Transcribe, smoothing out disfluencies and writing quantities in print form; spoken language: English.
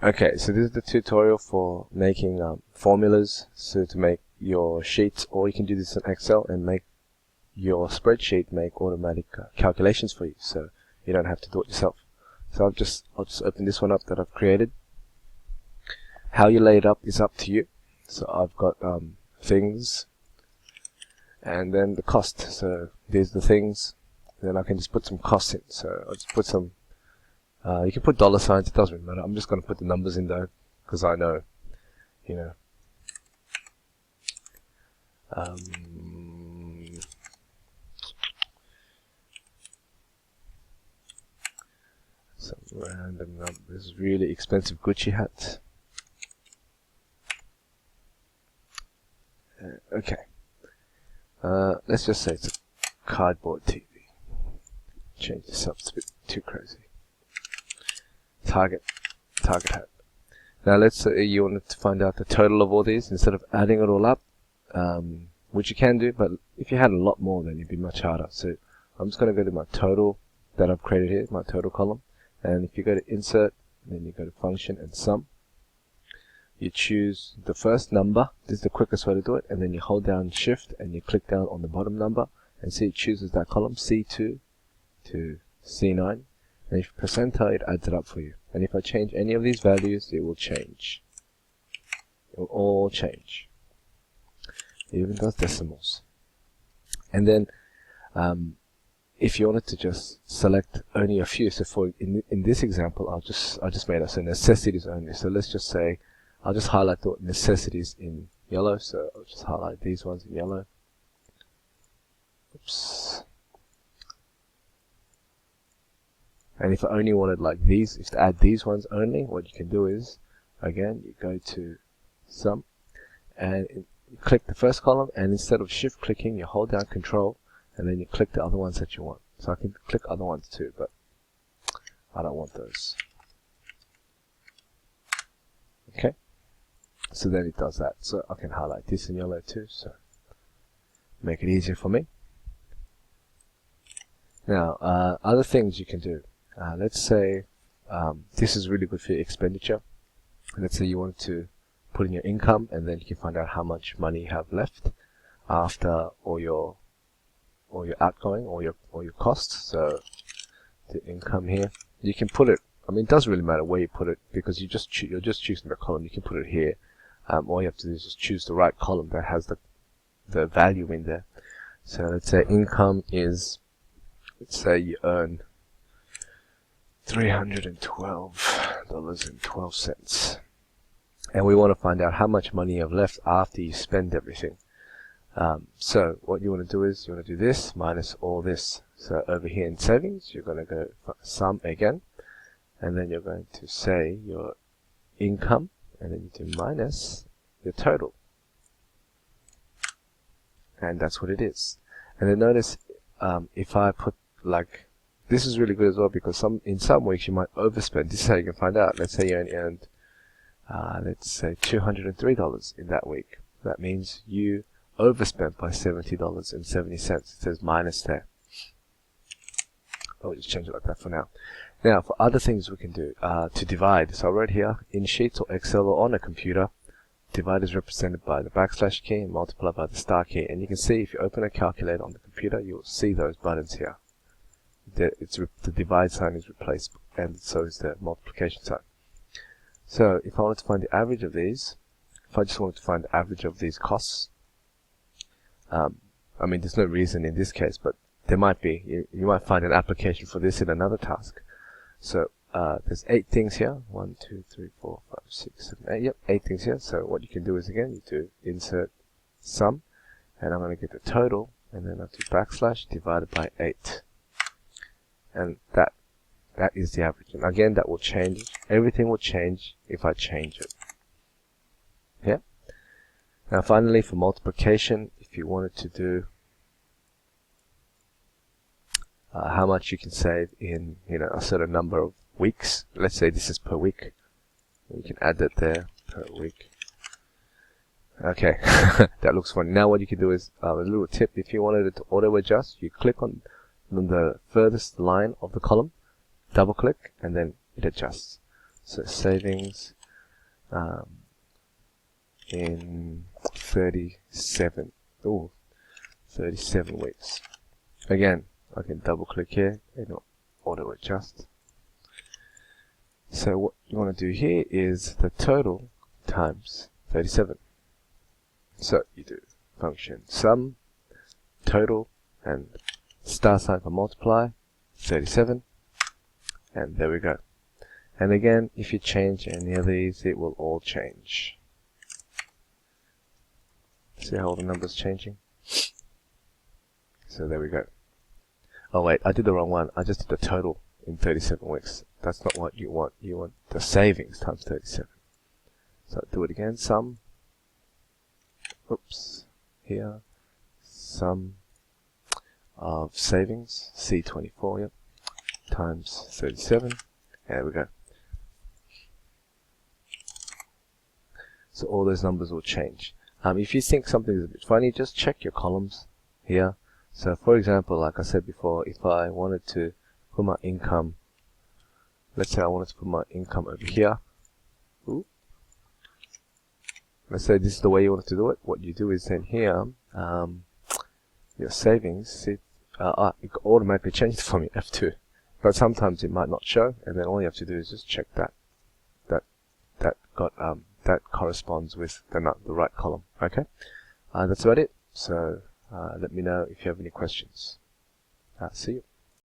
Okay, so this is the tutorial for making formulas, so to make your sheets, or you can do this in Excel and make your spreadsheet make automatic calculations for you, so you don't have to do it yourself. So I'll just open this one up that I've created. How you lay it up is up to you. So I've got things, and then the cost. So these are the things. Then I can just put some costs in. So I'll just put some. You can put dollar signs. It doesn't really matter. I'm just going to put the numbers in though, because I know, you know. Some random number. This is really expensive Gucci hat. Okay. Let's just say it's a cardboard TV. Change this up. It's a bit too crazy. Target hat. Now let's say you wanted to find out the total of all these instead of adding it all up, which you can do, but if you had a lot more then it'd be much harder. So I'm just going to go to my total that I've created here, my total column, and if you go to insert, then you go to function and sum, you choose the first number. This is the quickest way to do it, and then you hold down shift and you click down on the bottom number, and see it chooses that column C2 to C9. And if you press enter, it adds it up for you. And if I change any of these values, it will change. It will all change. It even does decimals. And then, if you wanted to just select only a few, so for in this example, I just made us a necessities only. So let's just say I'll just highlight the necessities in yellow. So I'll just highlight these ones in yellow. Oops. And if I only wanted like these, if to add these ones only, what you can do is, again, you go to sum, and you click the first column, and instead of shift clicking, you hold down control, and then you click the other ones that you want. So I can click other ones too, but I don't want those. Okay, so then it does that. So I can highlight this in yellow too, so make it easier for me. Now, other things you can do. Let's say this is really good for your expenditure. Let's say you want to put in your income, and then you can find out how much money you have left after all your outgoing or your costs. So the income here, you can put it. I mean, it doesn't really matter where you put it, because you're just choosing the column. You can put it here. All you have to do is just choose the right column that has the value in there. So let's say income is, let's say you earn $312.12, and we want to find out how much money you have left after you spend everything. So what you want to do is you want to do this minus all this. So over here in savings, you're going to go sum again, and then you're going to say your income, and then you do minus your total, and that's what it is. And then notice if I put like, this is really good as well, because in some weeks you might overspend. This is how you can find out. Let's say you only earned, let's say $203 in that week. That means you overspent by $70.70. It says minus there. I'll just change it like that for now. Now, for other things we can do to divide. So I wrote here in Sheets or Excel or on a computer, divide is represented by the backslash key and multiply by the star key. And you can see if you open a calculator on the computer, you'll see those buttons here. The divide sign is replaced, and so is the multiplication sign. So if I wanted to find the average of these, if I just wanted to find the average of these costs, I mean, there's no reason in this case, but there might be. You might find an application for this in another task. So there's 8 things here. 1, 2, 3, 4, 5, 6, 7, 8. Yep, 8 things here. So what you can do is, again, you do insert sum, and I'm going to get the total, and then I do backslash divided by 8. And that is the average. And again, that will change. Everything will change if I change it. Yeah. Now, finally, for multiplication, if you wanted to do how much you can save in, a certain number of weeks. Let's say this is per week. You can add that there, per week. Okay, that looks funny. Now what you can do is a little tip. If you wanted it to auto adjust, you click on the furthest line of the column, double click, and then it adjusts. So savings in 37 weeks. Again, I can double click here and it'll auto adjust. So what you want to do here is the total times 37. So you do function sum, total, and star sign for multiply, 37, and there we go. And again, if you change any of these, it will all change. See how all the numbers changing? So there we go. Oh wait, I did the wrong one. I just did the total in 37 weeks. That's not what you want. You want the savings times 37. So do it again. Sum. Oops. Here. Sum of savings. C24. Yep. Times 37. There we go. So all those numbers will change. If you think something is a bit funny, just check your columns here. So for example, like I said before, if I wanted to put my income, let's say I wanted to put my income over here. Ooh. Let's say this is the way you want to do it. What you do is then here, your savings, it automatically changes for me, F2. But sometimes it might not show, and then all you have to do is just check that corresponds with the right column. Okay, that's about it. So let me know if you have any questions. See you.